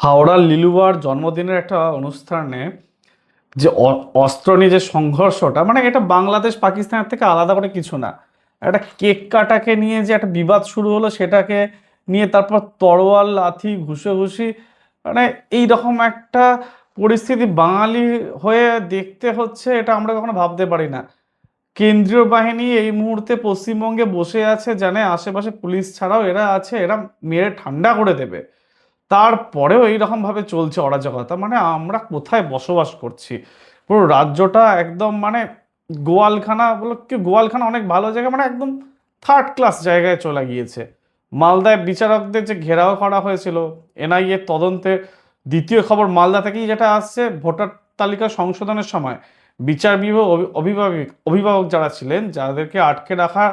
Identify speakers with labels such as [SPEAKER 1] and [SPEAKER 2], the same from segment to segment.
[SPEAKER 1] হাওড়ার লিলুবার জন্মদিনের একটা অনুষ্ঠানে যে অস্ত্র নিয়ে যে সংঘর্ষটা, মানে এটা বাংলাদেশ পাকিস্তানের থেকে আলাদা করে কিছু না। একটা কেক কাটাকে নিয়ে যে একটা বিবাদ শুরু হলো, সেটাকে নিয়ে তারপর তরোয়াল লাথি ঘুষোঘুষি, মানে এই রকম একটা পরিস্থিতি বাঙালি হয়ে দেখতে হচ্ছে, এটা আমরা কখনো ভাবতে পারি না। কেন্দ্রীয় বাহিনী এই মুহূর্তে পশ্চিমবঙ্গে বসে আছে, জানে আশেপাশে পুলিশ ছাড়াও এরা আছে, এরা মেরে ঠান্ডা করে দেবে। তারপরেও এইরকম ভাবে চলছে অরাজকতা, মানে আমরা কোথায় বসবাস করছি? পুরো রাজ্যটা একদম মানে গোয়ালখানা, বলো কি গোয়ালখানা অনেক ভালো জায়গা, মানে একদম থার্ড ক্লাস জায়গায় চলে গিয়েছে। মালদায় বিচারকদের যে ঘেরাও করা হয়েছিল এনআইএ তদন্তে, দ্বিতীয় খবর মালদা থেকেই যেটা আসছে, ভোটার তালিকা সংশোধনের সময় বিচার বিভাগ অভিভাবক অভিভাবক যারা ছিলেন, যাদেরকে আটকে রাখা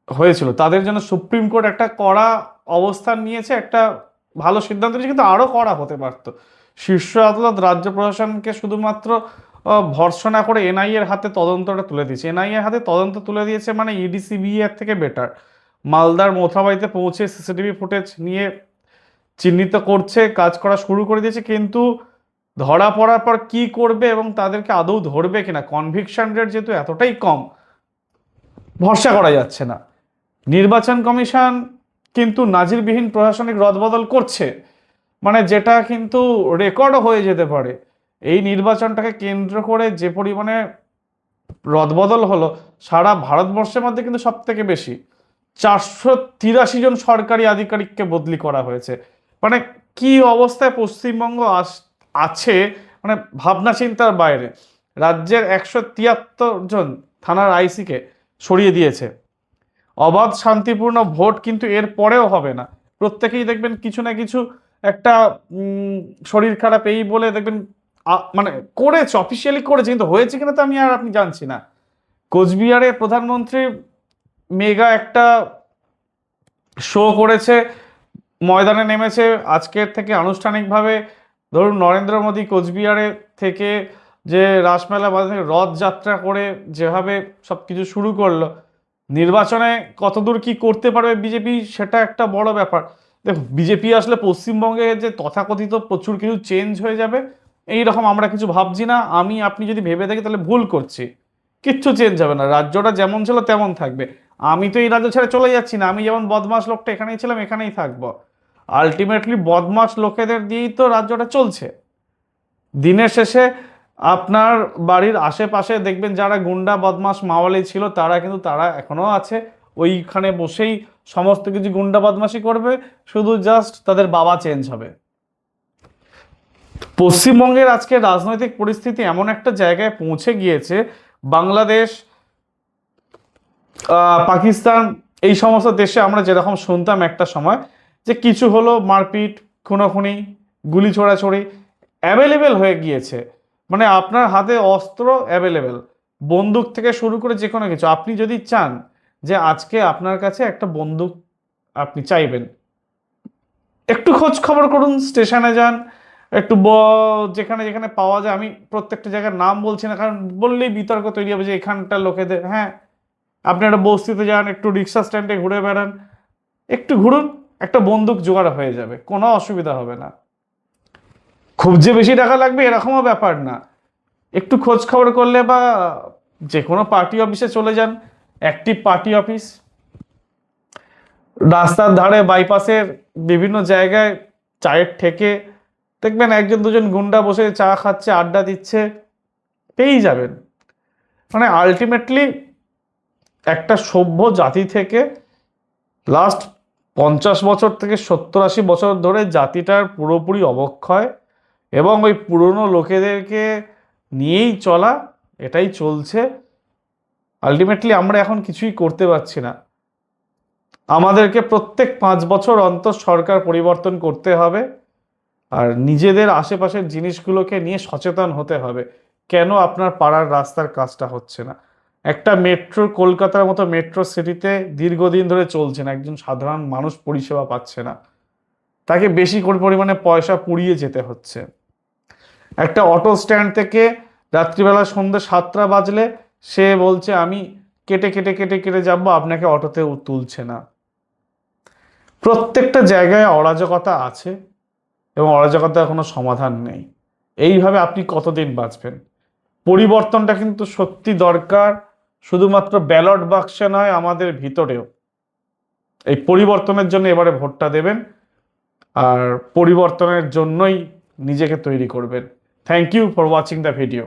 [SPEAKER 1] হয়েছিল, তাদের জন্য সুপ্রিম কোর্ট একটা কড়া অবস্থান নিয়েছে, একটা ভালো সিদ্ধান্ত নিয়েছে, কিন্তু আরো কড়া হতে পারতো। শীর্ষ আদালত রাজ্য প্রশাসনকে শুধুমাত্র ভর্ৎসনা করে এনআইএ এর হাতে তদন্তটা তুলে দিয়েছে। এনআইএ এর হাতে তদন্ত তুলে দিয়েছে মানে ইডি সিবিআই এর থেকে বেটার। মালদার মোথাবাড়িতে পৌঁছে সিসিটিভি ফুটেজ নিয়ে চিহ্নিত করছে, কাজ করা শুরু করে দিয়েছে, কিন্তু ধরা পড়ার পর কি করবে এবং তাদেরকে আদৌ ধরবে কিনা, কনভিকশন রেট যেহেতু এতটাই কম, ভরসা করা যাচ্ছে না। নির্বাচন কমিশন কিন্তু নাজিরবিহীন প্রশাসনিক রদবদল করছে, মানে যেটা কিন্তু রেকর্ডও হয়ে যেতে পারে। এই নির্বাচনটাকে কেন্দ্র করে যে পরিমাণে রদবদল হলো, সারা ভারতবর্ষের মধ্যে কিন্তু সব থেকে বেশি। 483 জন সরকারি আধিকারিককে বদলি করা হয়েছে। মানে কি অবস্থায় পশ্চিমবঙ্গ আছে, মানে ভাবনা চিন্তার বাইরে। রাজ্যের 173 জন থানার আইসিকে সরিয়ে দিয়েছে। অবাধ শান্তিপূর্ণ ভোট কিন্তু এর পরেও হবে না। প্রত্যেকেই দেখবেন কিছু না কিছু একটা শরীর খারাপ এই বলে দেখবেন মানে করেছে, অফিসিয়ালি করেছে, কিন্তু হয়েছে কিনা তো আমি আর আপনি জানছি না। কোচবিহারে প্রধানমন্ত্রী মেগা একটা শো করেছে, ময়দানে নেমেছে আজকের থেকে আনুষ্ঠানিকভাবে। ধরুন নরেন্দ্র মোদী কোচবিহারে থেকে যে রাসমেলা বা রথযাত্রা করে যেভাবে সব কিছু শুরু করলো, নির্বাচনে কতদূর কি করতে পারবে বিজেপি সেটা একটা বড় ব্যাপার। দেখো, বিজেপি আসলে পশ্চিমবঙ্গে যে তথাকথিত প্রচুর কিছু চেঞ্জ হয়ে যাবে এই রকম আমরা কিছু ভাবছি না। আমি আপনি যদি ভেবে থাকি তাহলে ভুল করছি। কিচ্ছু চেঞ্জ হবে না, রাজ্যটা যেমন ছিল তেমন থাকবে। আমি তো এই রাজ্য ছেড়ে চলে যাচ্ছি না, আমি যেমন বদমাস লোকটা এখানেই ছিলাম এখানেই থাকবো। আলটিমেটলি বদমাস লোকেদের দিয়েই তো রাজ্যটা চলছে। দিনের শেষে আপনার বাড়ির আশেপাশে দেখবেন যারা গুন্ডা বদমাস মাওয়ালি ছিল, তারা এখনো আছে, ওইখানে বসেই সমস্ত কিছু গুন্ডা বদমাশি করবে, শুধু জাস্ট তাদের বাবা চেঞ্জ হবে। পশ্চিমবঙ্গের আজকে রাজনৈতিক পরিস্থিতি এমন একটা জায়গায় পৌঁছে গিয়েছে, বাংলাদেশ, পাকিস্তান, এই সমস্ত দেশে আমরা যেরকম শুনতাম একটা সময় যে কিছু হলো মারপিট, খুনোখুনি, গুলি ছোড়াছড়ি অ্যাভেলেবেল হয়ে গিয়েছে। মানে আপনার হাতে অস্ত্র অ্যাভেলেবেল, বন্দুক থেকে শুরু করে যে কোনো কিছু। আপনি যদি চান যে আজকে আপনার কাছে একটা বন্দুক আপনি চাইবেন, একটু খোঁজ খবর করুন, স্টেশনে যান, একটু যেখানে যেখানে পাওয়া যায়। আমি প্রত্যেকটা জায়গার নাম বলছি না, কারণ বললেই বিতর্ক তৈরি হবে যে এখানটার লোকেদের। হ্যাঁ, আপনি একটা বস্তিতে যান, একটু রিক্সা স্ট্যান্ডে ঘুরে বেড়ান, একটু ঘুরুন, একটা বন্দুক জোগাড় হয়ে যাবে, কোনো অসুবিধা হবে না। খুব যে বেশি টাকা লাগবে এরকমও ব্যাপার না। একটু খোঁজ খবর করলে বা যে কোনো পার্টি অফিসে চলে যান, অ্যাক্টিভ পার্টি অফিস, রাস্তার ধারে বাইপাসের বিভিন্ন জায়গায় চায়ের ঠেকে দেখবেন একজন দুজন গুন্ডা বসে চা খাচ্ছে, আড্ডা দিচ্ছে, পেয়েই যাবেন। মানে আলটিমেটলি একটা সভ্য জাতি থেকে লাস্ট 50 বছর থেকে 70-80 বছর ধরে জাতিটার পুরোপুরি অবক্ষয় এবং ওই পুরনো লোকেদেরকে নিয়েই চলা, এটাই চলছে। আলটিমেটলি আমরা এখন কিছুই করতে পারছি না। আমাদেরকে প্রত্যেক 5 বছর অন্তর সরকার পরিবর্তন করতে হবে, আর নিজেদের আশেপাশের জিনিসগুলোকে নিয়ে সচেতন হতে হবে। কেন আপনার পাড়ার রাস্তার কাজটা হচ্ছে না? একটা মেট্রো, কলকাতার মতো মেট্রো সিটিতে দীর্ঘদিন ধরে চলছে না, একজন সাধারণ মানুষ পরিষেবা পাচ্ছে না, তাকে বেশি করে পরিমাণে পয়সা পুড়িয়ে যেতে হচ্ছে। একটা অটো স্ট্যান্ড থেকে রাত্রিবেলা সন্ধ্যে 7টা বাজলে সে বলছে আমি কেটে কেটে কেটে কেটে যাবো, আপনাকে অটোতে তুলছে না। প্রত্যেকটা জায়গায় অরাজকতা আছে, এবং অরাজকতার কোনো সমাধান নেই। এইভাবে আপনি কতদিন বাঁচবেন? পরিবর্তনটা কিন্তু সত্যি দরকার, শুধুমাত্র ব্যালট বাক্সে নয়, আমাদের ভিতরেও। এই পরিবর্তনের জন্য এবারে ভোটটা দেবেন, আর পরিবর্তনের জন্যই নিজেকে তৈরি করবেন। Thank you for watching the video.